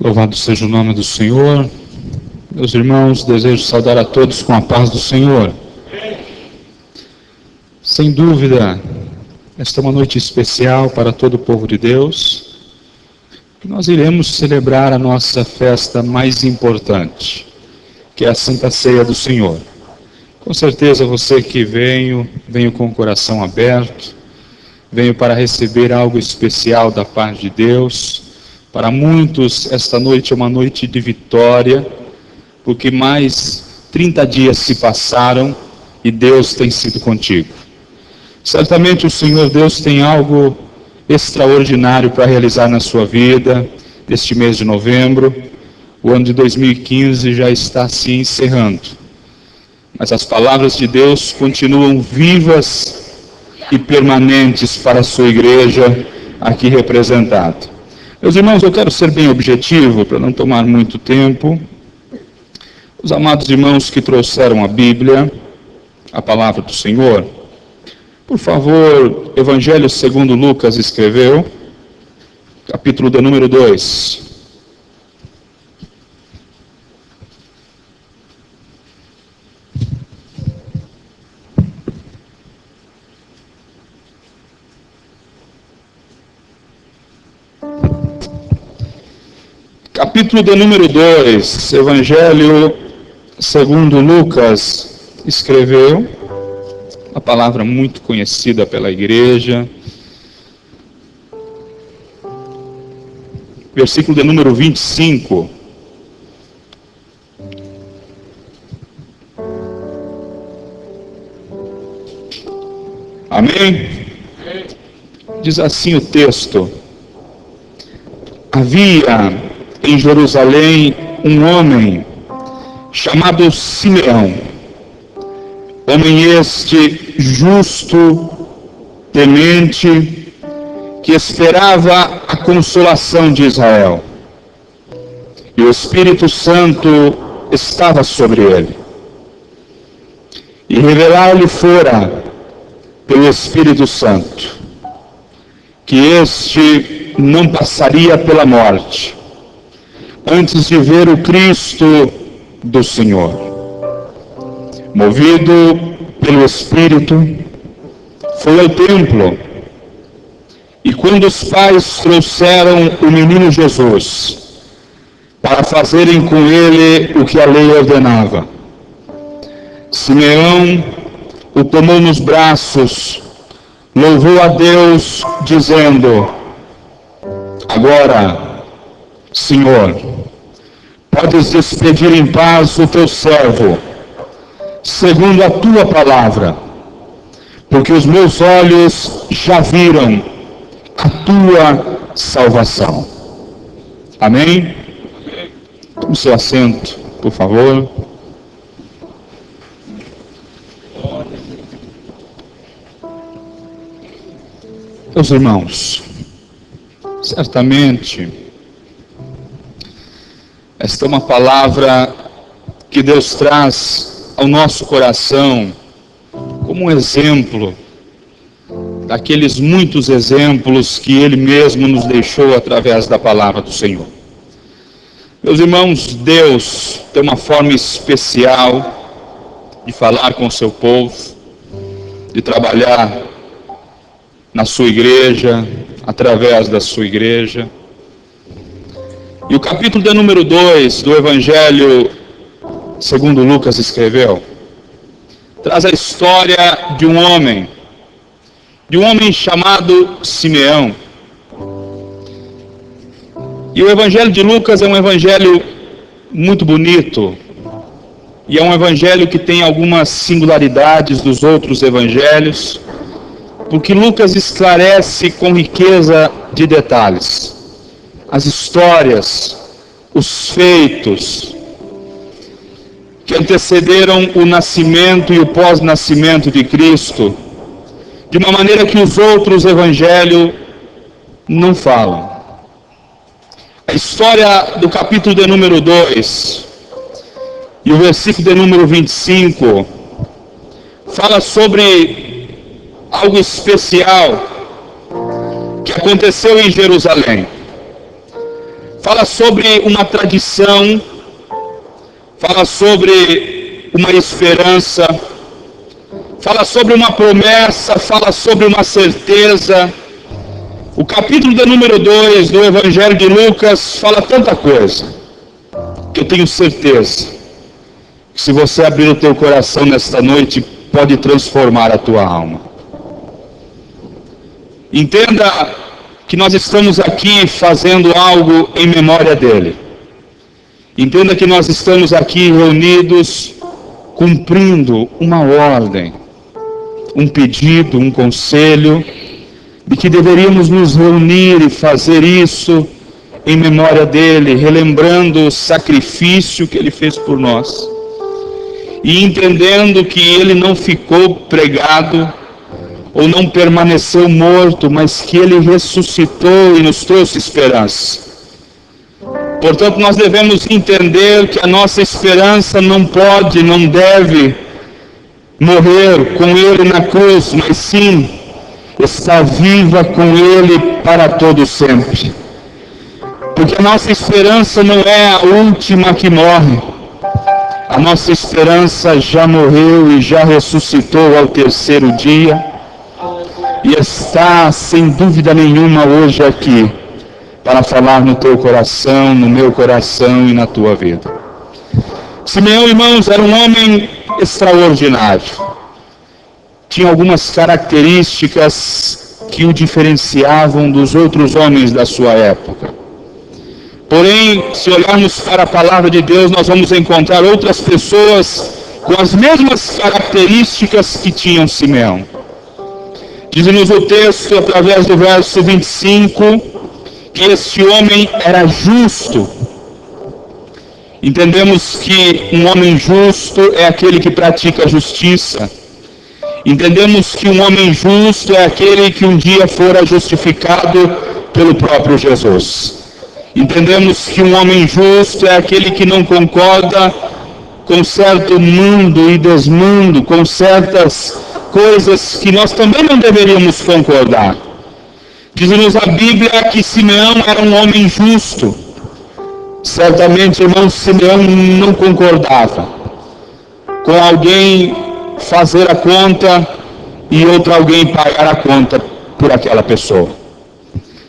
Louvado seja o nome do Senhor. Meus irmãos, desejo saudar a todos com a paz do Senhor. Sem dúvida, esta é uma noite especial para todo o povo de Deus, que nós iremos celebrar a nossa festa mais importante, que é a Santa Ceia do Senhor. Com certeza você que veio com o coração aberto, veio para receber algo especial da parte de Deus. Para muitos, esta noite é uma noite de vitória, porque mais 30 dias se passaram e Deus tem sido contigo. Certamente o Senhor Deus tem algo extraordinário para realizar na sua vida, neste mês de novembro. O ano de 2015 já está se encerrando. Mas as palavras de Deus continuam vivas e permanentes para a sua igreja aqui representada. Meus irmãos, eu quero ser bem objetivo, para não tomar muito tempo. Os amados irmãos que trouxeram a Bíblia, a palavra do Senhor, por favor, Evangelho segundo Lucas escreveu, capítulo de número 2. Capítulo de número 2, Evangelho segundo Lucas escreveu, uma palavra muito conhecida pela igreja. Versículo de número 25. Amém? Diz assim o texto: havia em Jerusalém um homem chamado Simeão, homem este justo, temente, que esperava a consolação de Israel. E o Espírito Santo estava sobre ele. E revelar-lhe fora pelo Espírito Santo que este não passaria pela morte antes de ver o Cristo do Senhor. Movido pelo Espírito, foi ao templo, e quando os pais trouxeram o menino Jesus, para fazerem com ele o que a lei ordenava, Simeão o tomou nos braços, louvou a Deus, dizendo: agora, Senhor, podes despedir em paz o teu servo, segundo a tua palavra, porque os meus olhos já viram a tua salvação. Amém? Tome seu assento, por favor. Meus irmãos, certamente esta é uma palavra que Deus traz ao nosso coração como um exemplo daqueles muitos exemplos que Ele mesmo nos deixou através da palavra do Senhor. Meus irmãos, Deus tem uma forma especial de falar com o seu povo, de trabalhar na sua igreja, através da sua igreja. E o capítulo de número 2 do Evangelho segundo Lucas escreveu, traz a história de um homem chamado Simeão. E o Evangelho de Lucas é um evangelho muito bonito, e é um evangelho que tem algumas singularidades dos outros evangelhos, porque Lucas esclarece com riqueza de detalhes as histórias, os feitos que antecederam o nascimento e o pós-nascimento de Cristo, de uma maneira que os outros evangelhos não falam. A história do capítulo de número 2 e o versículo de número 25 fala sobre algo especial que aconteceu em Jerusalém. fala sobre uma tradição, fala sobre uma esperança, fala sobre uma promessa, fala sobre uma certeza. O capítulo de número 2 do Evangelho de Lucas fala tanta coisa, que eu tenho certeza que se você abrir o teu coração nesta noite, pode transformar a tua alma. Entenda que nós estamos aqui fazendo algo em memória dele. Entenda que nós estamos aqui reunidos, cumprindo uma ordem, um pedido, um conselho, de que deveríamos nos reunir e fazer isso em memória dele, relembrando o sacrifício que ele fez por nós. E entendendo que ele não ficou pregado, ou não permaneceu morto, mas que ele ressuscitou e nos trouxe esperança. Portanto, nós devemos entender que a nossa esperança não pode, não deve morrer com ele na cruz, mas sim estar viva com ele para todo sempre. Porque a nossa esperança não é a última que morre. A nossa esperança já morreu e já ressuscitou ao terceiro dia. E está, sem dúvida nenhuma, hoje aqui, para falar no teu coração, no meu coração e na tua vida. Simeão, irmãos, era um homem extraordinário. Tinha algumas características que o diferenciavam dos outros homens da sua época. Porém, se olharmos para a palavra de Deus, nós vamos encontrar outras pessoas com as mesmas características que tinham Simeão. Diz-nos o texto, através do verso 25, que este homem era justo. Entendemos que um homem justo é aquele que pratica a justiça. Entendemos que um homem justo é aquele que um dia fora justificado pelo próprio Jesus. Entendemos que um homem justo é aquele que não concorda com certo mundo e desmundo, com certas coisas que nós também não deveríamos concordar. Diz-nos a Bíblia que Simeão era um homem justo. Certamente, irmão, Simeão não concordava com alguém fazer a conta e outro alguém pagar a conta por aquela pessoa.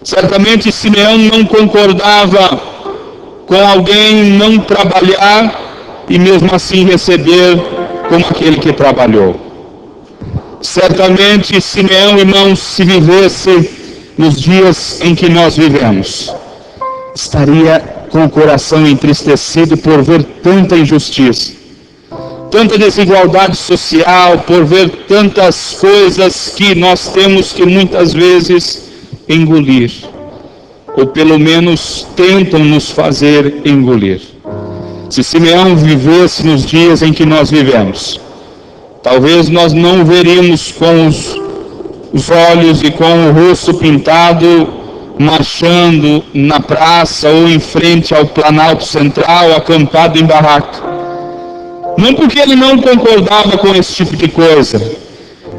Certamente Simeão não concordava com alguém não trabalhar e mesmo assim receber como aquele que trabalhou. Certamente Simeão, irmãos, se vivesse nos dias em que nós vivemos, estaria com o coração entristecido por ver tanta injustiça, tanta desigualdade social, por ver tantas coisas que nós temos que muitas vezes engolir, ou pelo menos tentam nos fazer engolir. Se Simeão vivesse nos dias em que nós vivemos, talvez nós não o veríamos com os olhos e com o rosto pintado, marchando na praça ou em frente ao Planalto Central, acampado em barraca. Não porque ele não concordava com esse tipo de coisa,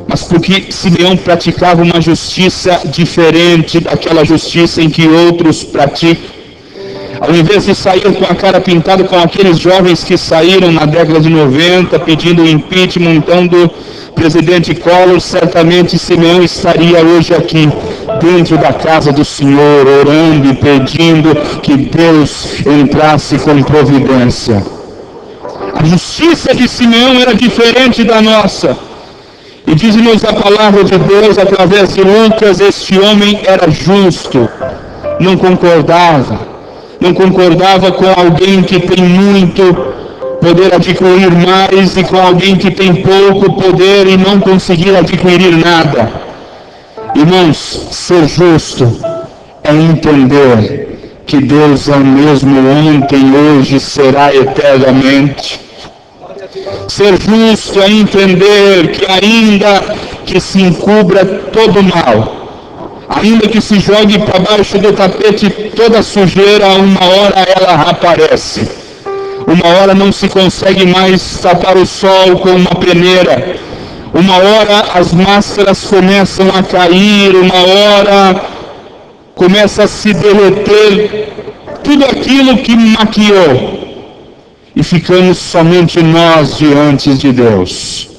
mas porque Simeão praticava uma justiça diferente daquela justiça em que outros praticam. Ao invés de sair com a cara pintada com aqueles jovens que saíram na década de 90 pedindo o impeachment então do presidente Collor, certamente Simeão estaria hoje aqui dentro da casa do Senhor, orando e pedindo que Deus entrasse com providência. A justiça de Simeão era diferente da nossa. E diz-nos a palavra de Deus através de Lucas, este homem era justo, não concordava com alguém que tem muito, poder adquirir mais, e com alguém que tem pouco poder e não conseguir adquirir nada. Irmãos, ser justo é entender que Deus é o mesmo ontem, hoje, será eternamente. Ser justo é entender que ainda que se encubra todo mal, ainda que se jogue para baixo do tapete toda sujeira, uma hora ela aparece. Uma hora não se consegue mais tapar o sol com uma peneira. Uma hora as máscaras começam a cair, uma hora começa a se derreter tudo aquilo que maquiou, e ficamos somente nós diante de Deus.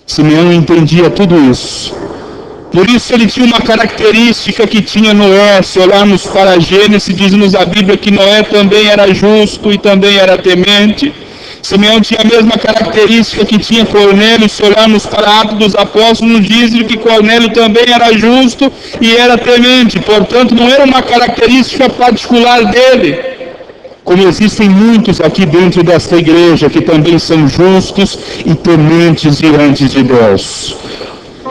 Simeão entendia tudo isso. Por isso ele tinha uma característica que tinha Noé. Se olharmos para Gênesis, diz-nos a Bíblia que Noé também era justo e também era temente. Simeão tinha a mesma característica que tinha Cornélio. Se olharmos para Atos dos Apóstolos, diz que Cornélio também era justo e era temente. Portanto, não era uma característica particular dele. Como existem muitos aqui dentro desta igreja que também são justos e tementes diante de Deus.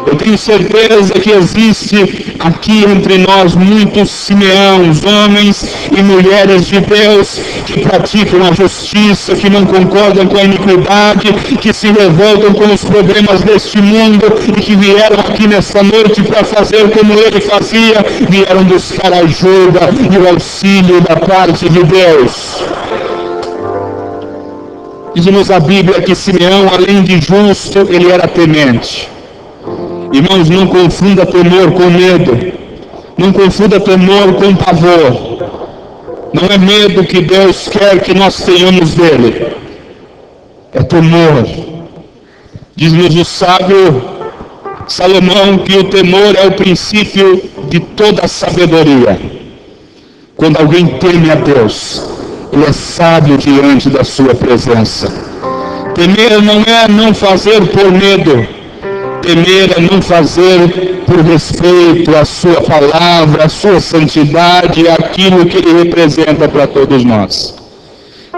Eu tenho certeza que existe aqui entre nós muitos Simeãos, homens e mulheres de Deus, que praticam a justiça, que não concordam com a iniquidade, que se revoltam com os problemas deste mundo e que vieram aqui nesta noite para fazer como ele fazia, vieram buscar ajuda e o auxílio da parte de Deus. Diz-nos a Bíblia que Simeão, além de justo, ele era temente. Irmãos, não confunda temor com medo. Não confunda temor com pavor. Não é medo que Deus quer que nós tenhamos dele. É temor. Diz-nos o sábio Salomão que o temor é o princípio de toda a sabedoria. Quando alguém teme a Deus, ele é sábio diante da sua presença. Temer não é não fazer por medo. Temer é não fazer por respeito à sua palavra, à sua santidade, àquilo que ele representa para todos nós.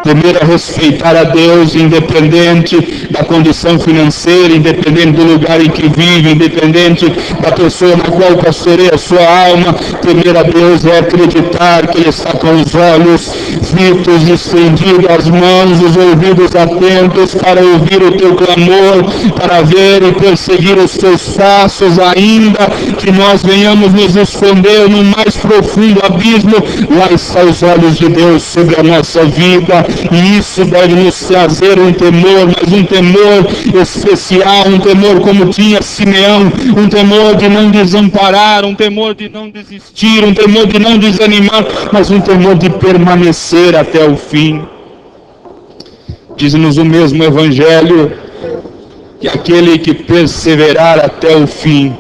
Temer é respeitar a Deus, independente da condição financeira, independente do lugar em que vive, independente da pessoa na qual pastoreia a sua alma. Temer a Deus é acreditar que Ele está com os olhos fitos, estendidos, as mãos, os ouvidos atentos para ouvir o teu clamor, para ver e perseguir os teus passos, ainda que nós venhamos nos esconder no mais profundo abismo. Lá estão os olhos de Deus sobre a nossa vida. E isso deve nos trazer um temor, mas um temor especial, um temor como tinha Simeão, um temor de não desamparar, um temor de não desistir, um temor de não desanimar, mas um temor de permanecer até o fim. Diz-nos o mesmo Evangelho que aquele que perseverar até o fim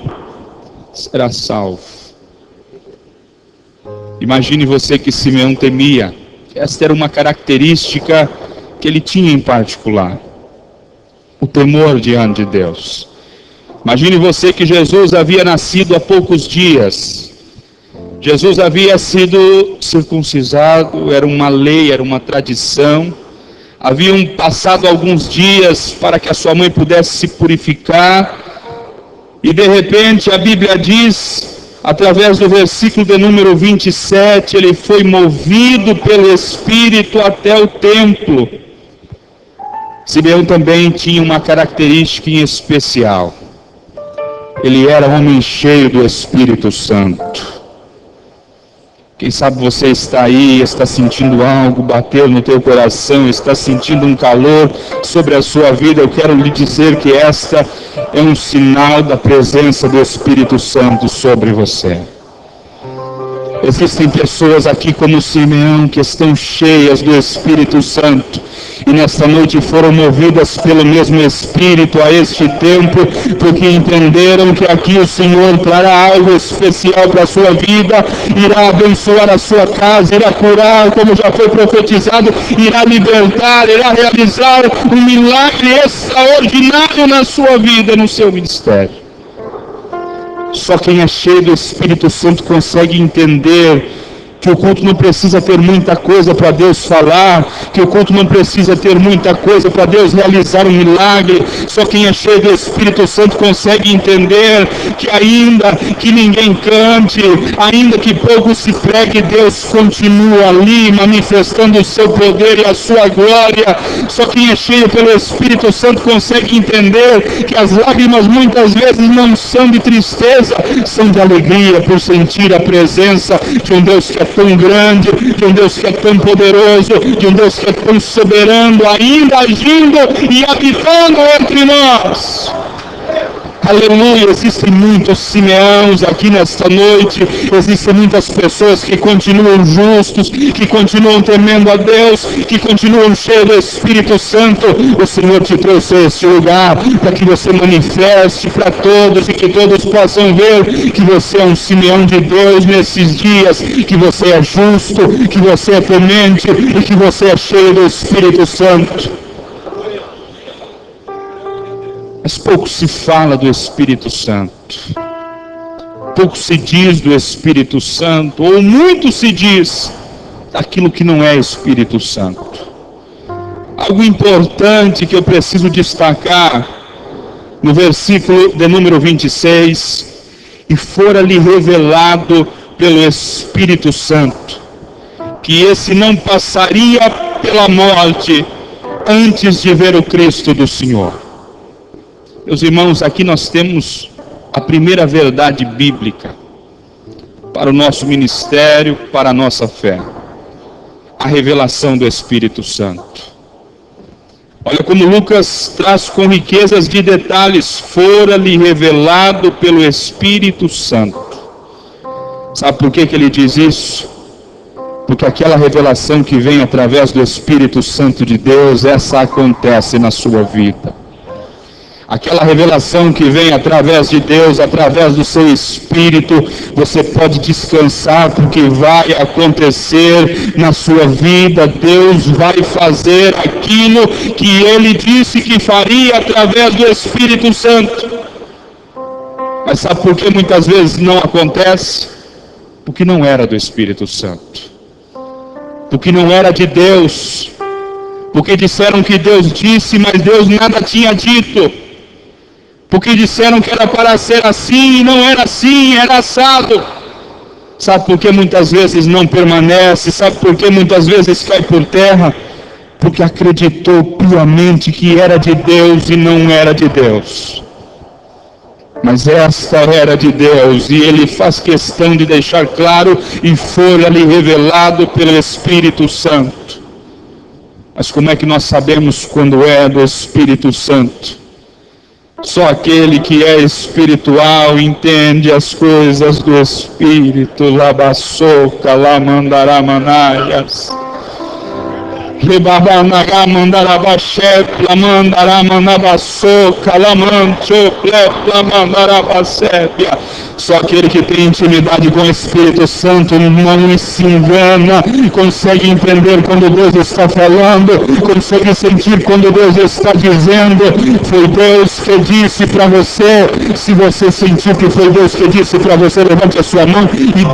será salvo. Imagine você que Simeão temia. Esta era uma característica que ele tinha em particular. O temor diante de Deus. Imagine você que Jesus havia nascido há poucos dias. Jesus havia sido circuncisado, era uma lei, era uma tradição. Haviam passado alguns dias para que a sua mãe pudesse se purificar. E de repente a Bíblia diz, através do versículo de número 27, ele foi movido pelo Espírito até o templo. Simeão também tinha uma característica em especial. Ele era homem cheio do Espírito Santo. Quem sabe você está aí, está sentindo algo bater no teu coração, está sentindo um calor sobre a sua vida. Eu quero lhe dizer que esta é um sinal da presença do Espírito Santo sobre você. Existem pessoas aqui como Simeão que estão cheias do Espírito Santo e nesta noite foram movidas pelo mesmo Espírito a este tempo, porque entenderam que aqui o Senhor trará algo especial para a sua vida, irá abençoar a sua casa, irá curar, como já foi profetizado, irá libertar, irá realizar um milagre extraordinário na sua vida, no seu ministério. Só quem é cheio do Espírito Santo consegue entender que o culto não precisa ter muita coisa para Deus falar, que o culto não precisa ter muita coisa para Deus realizar um milagre. Só quem é cheio do Espírito Santo consegue entender que ainda que ninguém cante, ainda que pouco se pregue, Deus continua ali manifestando o seu poder e a sua glória. Só quem é cheio pelo Espírito Santo consegue entender que as lágrimas muitas vezes não são de tristeza, são de alegria por sentir a presença de um Deus que é tão grande, de um Deus que é tão poderoso, de um Deus que é tão soberano, ainda agindo e habitando entre nós. Aleluia, existem muitos Simeãos aqui nesta noite, existem muitas pessoas que continuam justos, que continuam temendo a Deus, que continuam cheios do Espírito Santo. O Senhor te trouxe a este lugar para que você manifeste para todos e que todos possam ver que você é um Simeão de Deus nesses dias, que você é justo, que você é temente e que você é cheio do Espírito Santo. Mas pouco se fala do Espírito Santo, pouco se diz do Espírito Santo, ou muito se diz daquilo que não é Espírito Santo. Algo importante que eu preciso destacar no versículo de número 26, e fora-lhe revelado pelo Espírito Santo, que esse não passaria pela morte antes de ver o Cristo do Senhor. Meus irmãos, aqui nós temos a primeira verdade bíblica para o nosso ministério, para a nossa fé. A revelação do Espírito Santo. Olha como Lucas traz com riquezas de detalhes: fora-lhe revelado pelo Espírito Santo. Sabe por que ele diz isso? Porque aquela revelação que vem através do Espírito Santo de Deus, essa acontece na sua vida. Aquela revelação que vem através de Deus, através do seu Espírito, você pode descansar, porque vai acontecer na sua vida. Deus vai fazer aquilo que Ele disse que faria através do Espírito Santo. Mas sabe por que muitas vezes não acontece? Porque não era do Espírito Santo, porque não era de Deus, porque disseram que Deus disse, mas Deus nada tinha dito. Porque disseram que era para ser assim, e não era assim, era assado. Sabe por que muitas vezes não permanece? Sabe por que muitas vezes cai por terra? Porque acreditou piamente que era de Deus e não era de Deus. Mas esta era de Deus, e Ele faz questão de deixar claro, e foi-lhe revelado pelo Espírito Santo. Mas como é que nós sabemos quando é do Espírito Santo? Só aquele que é espiritual entende as coisas do Espírito. Labassoca, lamandaramanaias. Libabanaga mandarabachepla, mandaramanabasoca, lamanchoplepla, mandarabacépia. Só aquele que tem intimidade com o Espírito Santo não se engana, consegue entender quando Deus está falando, consegue sentir quando Deus está dizendo. Foi Deus que disse para você. Se você sentir que foi Deus que disse para você, levante a sua mão e dê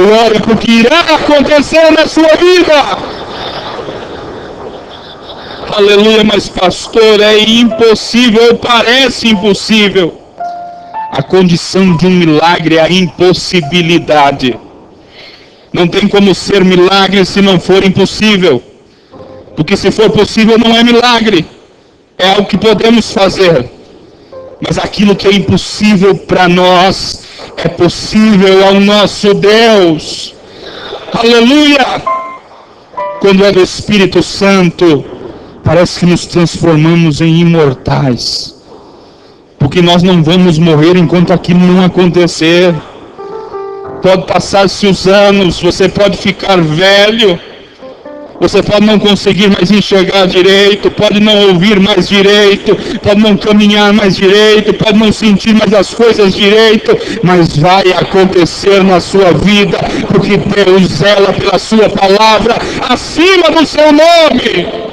glória, porque irá acontecer na sua vida. Aleluia. Mas pastor, é impossível, parece impossível. A condição de um milagre é a impossibilidade. Não tem como ser milagre se não for impossível. Porque se for possível não é milagre. É algo que podemos fazer. Mas aquilo que é impossível para nós é possível ao nosso Deus. Aleluia. Quando é do Espírito Santo, parece que nos transformamos em imortais. Porque nós não vamos morrer enquanto aquilo não acontecer. Pode passar-se os anos, você pode ficar velho, você pode não conseguir mais enxergar direito, pode não ouvir mais direito, pode não caminhar mais direito, pode não sentir mais as coisas direito, mas vai acontecer na sua vida, porque Deus zela pela sua palavra acima do seu nome.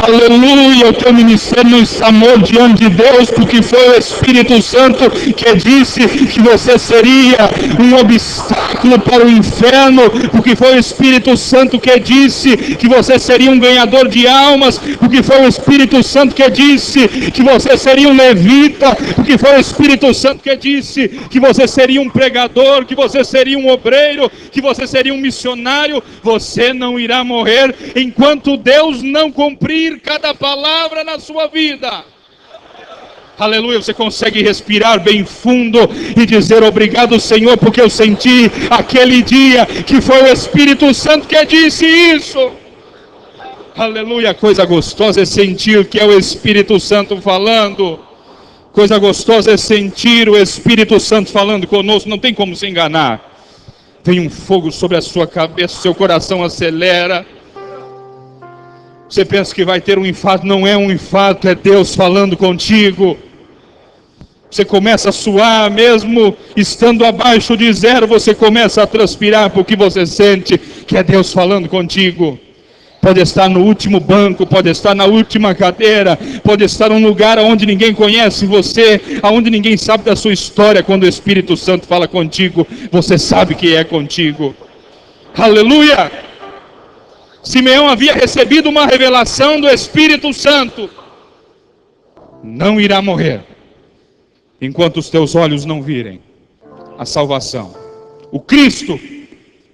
Aleluia, o teu ministério não está morto diante de Deus, porque foi o Espírito Santo que disse que você seria um obstáculo para o inferno, porque foi o Espírito Santo que disse que você seria um ganhador de almas, porque foi o Espírito Santo que disse que você seria um levita, porque foi o Espírito Santo que disse que você seria um pregador, que você seria um obreiro, que você seria um missionário. Você não irá morrer enquanto Deus não cumprir cada palavra na sua vida. Aleluia, você consegue respirar bem fundo e dizer obrigado, Senhor, porque eu senti aquele dia que foi o Espírito Santo que disse isso. Aleluia, coisa gostosa é sentir que é o Espírito Santo falando. Coisa gostosa é sentir o Espírito Santo falando conosco, não tem como se enganar. Vem um fogo sobre a sua cabeça, seu coração acelera. Você pensa que vai ter um infarto, não é um infarto, é Deus falando contigo. Você começa a suar, mesmo estando abaixo de zero, você começa a transpirar, porque você sente que é Deus falando contigo. Pode estar no último banco, pode estar na última cadeira, pode estar num lugar onde ninguém conhece você, onde ninguém sabe da sua história. Quando o Espírito Santo fala contigo, você sabe que é contigo. Aleluia! Simeão havia recebido uma revelação do Espírito Santo: não irá morrer enquanto os teus olhos não virem a salvação, o Cristo,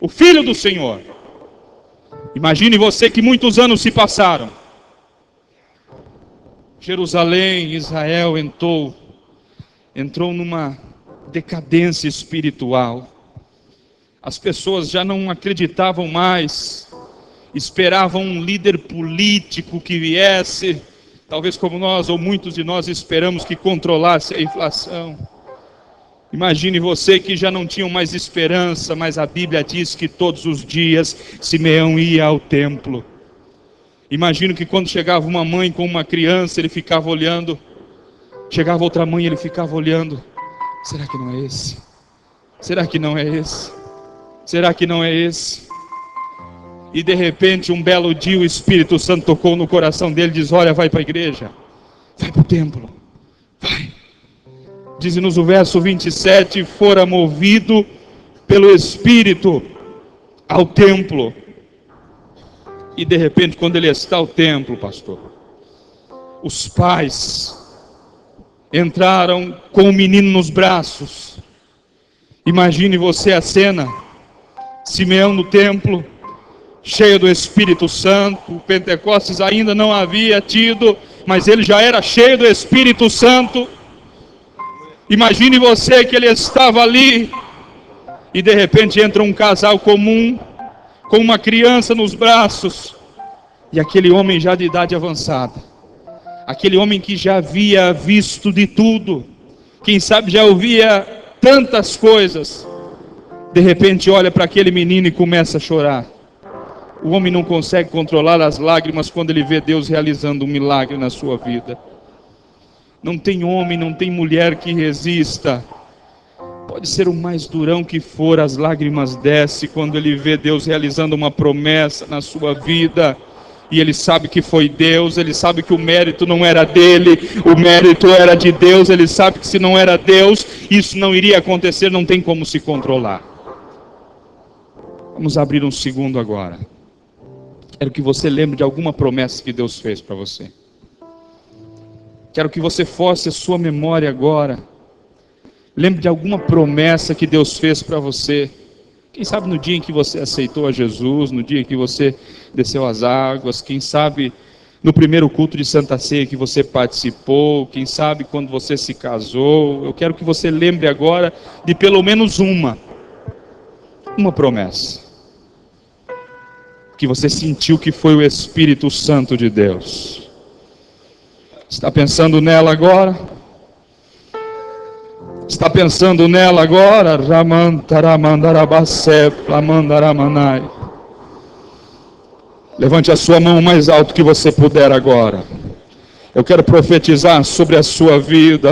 o Filho do Senhor. Imagine você que muitos anos se passaram. Jerusalém, Israel entrou numa decadência espiritual. As pessoas já não acreditavam mais, esperavam um líder político que viesse, talvez como nós ou muitos de nós esperamos, que controlasse a inflação. Imagine você que já não tinham mais esperança, mas a Bíblia diz que todos os dias Simeão ia ao templo. Imagino que quando chegava uma mãe com uma criança, ele ficava olhando. Chegava outra mãe, ele ficava olhando. Será que não é esse? Será que não é esse? Será que não é esse? E de repente, um belo dia, o Espírito Santo tocou no coração dele e diz: olha, vai para a igreja, vai para o templo, vai. Diz-nos o verso 27, fora movido pelo Espírito ao templo. E de repente, quando ele está ao templo, pastor, os pais entraram com o menino nos braços. Imagine você a cena: Simeão no templo, cheio do Espírito Santo. O Pentecostes ainda não havia tido, mas ele já era cheio do Espírito Santo. Imagine você que ele estava ali, e de repente entra um casal comum, com uma criança nos braços, e aquele homem já de idade avançada, aquele homem que já havia visto de tudo, quem sabe já ouvia tantas coisas, de repente olha para aquele menino e começa a chorar. O homem não consegue controlar as lágrimas quando ele vê Deus realizando um milagre na sua vida. Não tem homem, não tem mulher que resista. Pode ser o mais durão que for, as lágrimas descem quando ele vê Deus realizando uma promessa na sua vida. E ele sabe que foi Deus, ele sabe que o mérito não era dele, o mérito era de Deus. Ele sabe que se não era Deus, isso não iria acontecer, não tem como se controlar. Vamos abrir um segundo agora. Quero que você lembre de alguma promessa que Deus fez para você. Quero que você force a sua memória agora. Lembre de alguma promessa que Deus fez para você. Quem sabe no dia em que você aceitou a Jesus, no dia em que você desceu as águas, quem sabe no primeiro culto de Santa Ceia que você participou, quem sabe quando você se casou. Eu quero que você lembre agora de pelo menos uma promessa que você sentiu que foi o Espírito Santo de Deus. Está pensando nela agora? Está pensando nela agora? Levante a sua mão mais alto que você puder agora. Eu quero profetizar sobre a sua vida.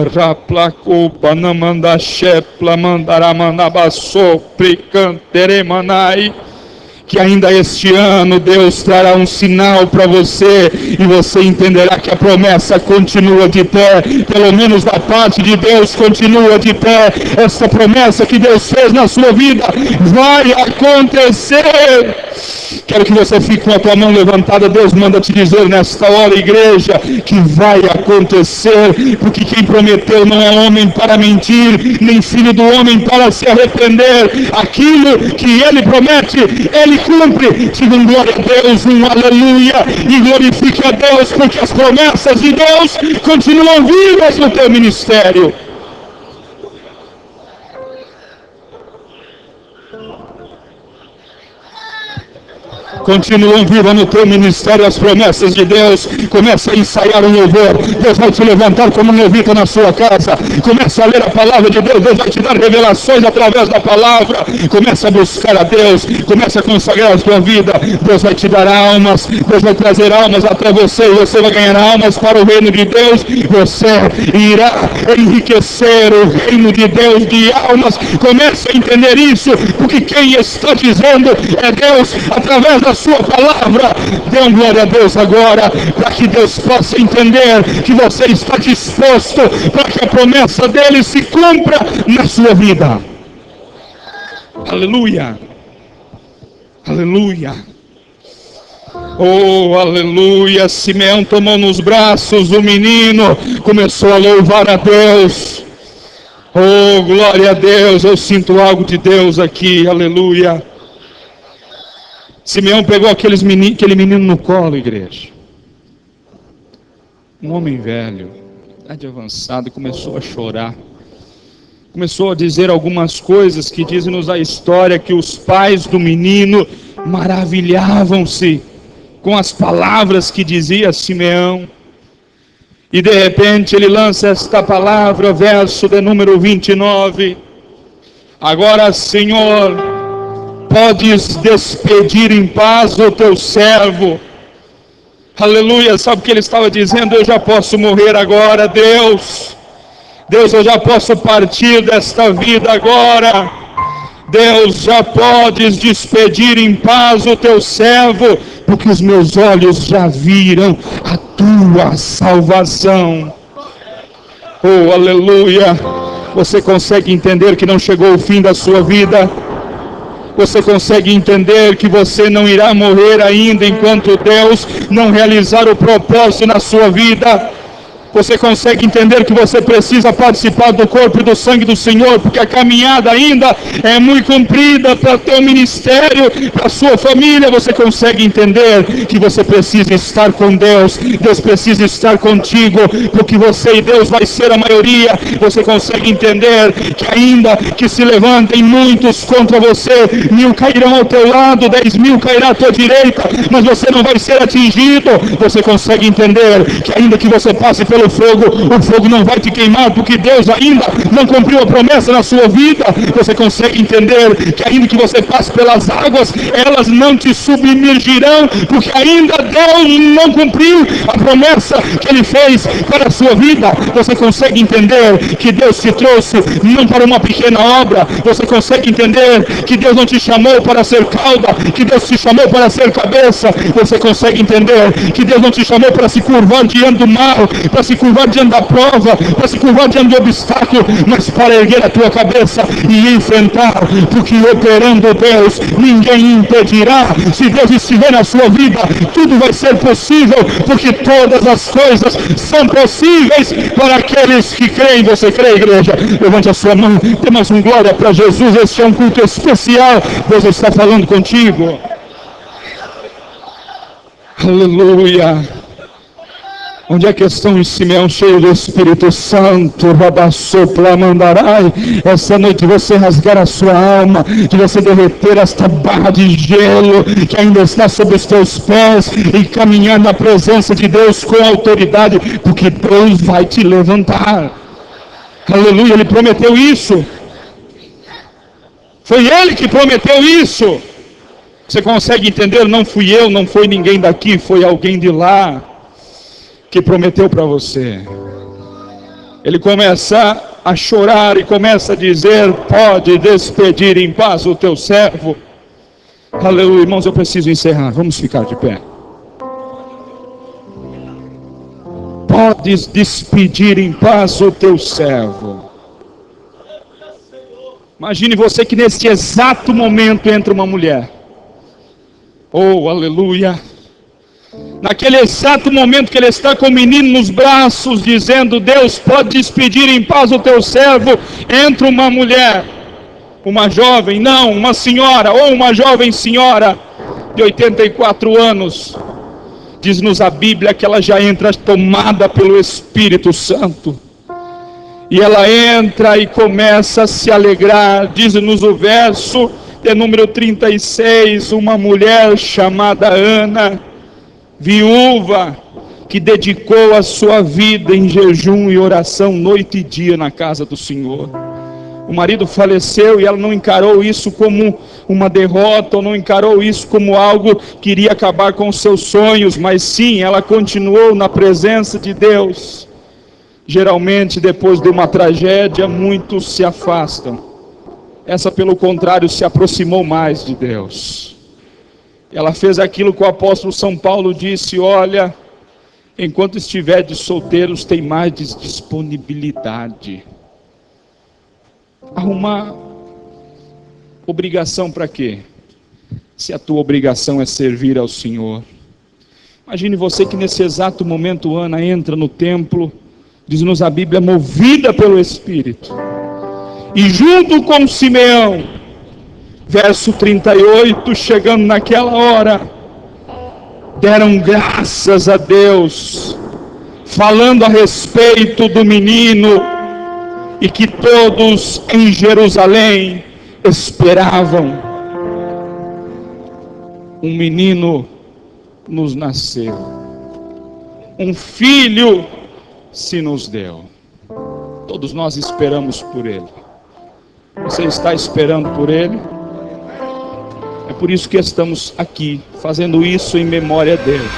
Que ainda este ano Deus trará um sinal para você, e você entenderá que a promessa continua de pé, pelo menos da parte de Deus continua de pé. Essa promessa que Deus fez na sua vida vai acontecer. Quero que você fique com a tua mão levantada. Deus manda te dizer nesta hora, igreja, que vai acontecer, porque quem prometeu não é homem para mentir, nem filho do homem para se arrepender. Aquilo que ele promete, ele cumpre. Diga glória a Deus, um aleluia, e glorifique a Deus, porque as promessas de Deus continuam vivas no teu ministério. Continuam vivas no teu ministério as promessas de Deus. Começa a ensaiar um louvor. Deus vai te levantar como um levita na sua casa. Começa a ler a palavra de Deus. Deus vai te dar revelações através da palavra. Começa a buscar a Deus. Começa a consagrar a sua vida. Deus vai te dar almas. Deus vai trazer almas até você. E você vai ganhar almas para o reino de Deus. Você irá enriquecer o reino de Deus de almas. Comece a entender isso. Porque quem está dizendo é Deus através da sua palavra. Dê um glória a Deus agora, para que Deus possa entender que você está disposto para que a promessa dele se cumpra na sua vida. Aleluia, aleluia, oh aleluia. Simeão tomou nos braços o menino, começou a louvar a Deus. Oh glória a Deus, eu sinto algo de Deus aqui, aleluia. Simeão pegou aquele menino no colo, igreja. Um homem velho, idade avançada, começou a chorar. Começou a dizer algumas coisas que dizem-nos a história que os pais do menino maravilhavam-se com as palavras que dizia Simeão. E de repente ele lança esta palavra, verso de número 29. Agora, Senhor, podes despedir em paz o teu servo. Aleluia, sabe o que ele estava dizendo? Eu já posso morrer agora, Deus. Deus, eu já posso partir desta vida agora. Deus, já podes despedir em paz o teu servo, porque os meus olhos já viram a tua salvação. Oh, aleluia. Você consegue entender que não chegou o fim da sua vida? Você consegue entender que você não irá morrer ainda enquanto Deus não realizar o propósito na sua vida? Você consegue entender que você precisa participar do corpo e do sangue do Senhor, porque a caminhada ainda é muito comprida para o teu ministério, para a sua família. Você consegue entender que você precisa estar com Deus, Deus precisa estar contigo, porque você e Deus vai ser a maioria. Você consegue entender que ainda que se levantem muitos contra você, 1000 cairão ao teu lado, 10.000 cairá à tua direita, mas você não vai ser atingido. Você consegue entender que ainda que você passe pelo fogo, o fogo não vai te queimar, porque Deus ainda não cumpriu a promessa na sua vida. Você consegue entender que ainda que você passe pelas águas, elas não te submergirão, porque ainda Deus não cumpriu a promessa que Ele fez para a sua vida. Você consegue entender que Deus te trouxe não para uma pequena obra. Você consegue entender que Deus não te chamou para ser cauda, que Deus te chamou para ser cabeça. Você consegue entender que Deus não te chamou para se curvar diante do mal, para se curvar diante da prova, para se curvar diante do obstáculo, mas para erguer a tua cabeça e enfrentar, porque operando Deus, ninguém impedirá. Se Deus estiver na sua vida, tudo vai ser possível, porque todas as coisas são possíveis para aqueles que creem. Você crê, igreja? Levante a sua mão, dê mais um glória para Jesus. Este é um culto especial, Deus está falando contigo. Aleluia. Onde é que estão em Simeão cheio do Espírito Santo? Rabassopla mandarai. Essa noite você rasgar a sua alma, de você derreter esta barra de gelo que ainda está sob os teus pés e caminhar na presença de Deus com autoridade, porque Deus vai te levantar. Aleluia, Ele prometeu isso. Foi Ele que prometeu isso. Você consegue entender? Não fui eu, não foi ninguém daqui, foi alguém de lá que prometeu para você. Ele começa a chorar e começa a dizer: pode despedir em paz o teu servo. Aleluia, irmãos, eu preciso encerrar, vamos ficar de pé. Podes despedir em paz o teu servo. Imagine você que nesse exato momento entra uma mulher. Oh, aleluia. Naquele exato momento que ele está com o menino nos braços, dizendo: Deus pode despedir em paz o teu servo, entra uma mulher, uma jovem, não, uma senhora, ou uma jovem senhora de 84 anos. Diz-nos a Bíblia que ela já entra tomada pelo Espírito Santo. E ela entra e começa a se alegrar. Diz-nos o verso De número 36, uma mulher chamada Ana, viúva, que dedicou a sua vida em jejum e oração noite e dia na casa do Senhor. O marido faleceu e ela não encarou isso como uma derrota, ou não encarou isso como algo que iria acabar com os seus sonhos, mas sim, ela continuou na presença de Deus. Geralmente, depois de uma tragédia, muitos se afastam. Essa, pelo contrário, se aproximou mais de Deus. Ela fez aquilo que o apóstolo São Paulo disse: olha, enquanto estiverdes solteiros, tem mais disponibilidade. Arrumar obrigação para quê? Se a tua obrigação é servir ao Senhor. Imagine você que nesse exato momento Ana entra no templo, diz-nos a Bíblia, movida pelo Espírito. E junto com Simeão, verso 38, chegando naquela hora, deram graças a Deus, falando a respeito do menino, e que todos em Jerusalém esperavam. Um menino nos nasceu, um filho se nos deu. Todos nós esperamos por ele. Você está esperando por ele? É por isso que estamos aqui, fazendo isso em memória dele.